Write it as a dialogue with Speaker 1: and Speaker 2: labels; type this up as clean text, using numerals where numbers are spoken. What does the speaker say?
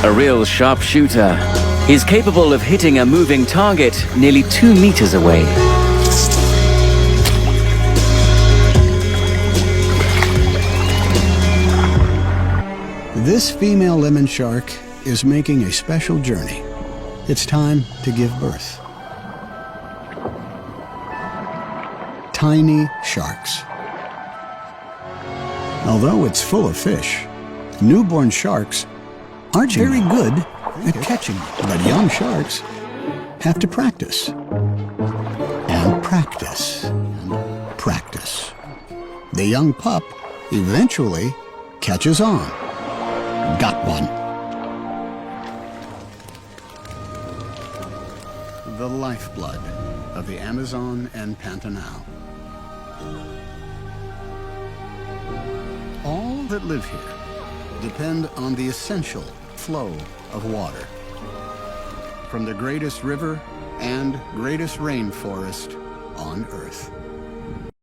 Speaker 1: A real sharpshooter. He's capable of hitting a moving target nearly 2 meters away.
Speaker 2: This female lemon shark is making a special journey. It's time to give birth. Tiny sharks. Although it's full of fish, newborn sharks aren't very good at catching them. But young sharks have to practice. And practice. And practice. The young pup eventually catches on. Got one. The lifeblood of the Amazon and Pantanal. All that live here depend on the essential flow of water. From the greatest river and greatest rainforest on Earth.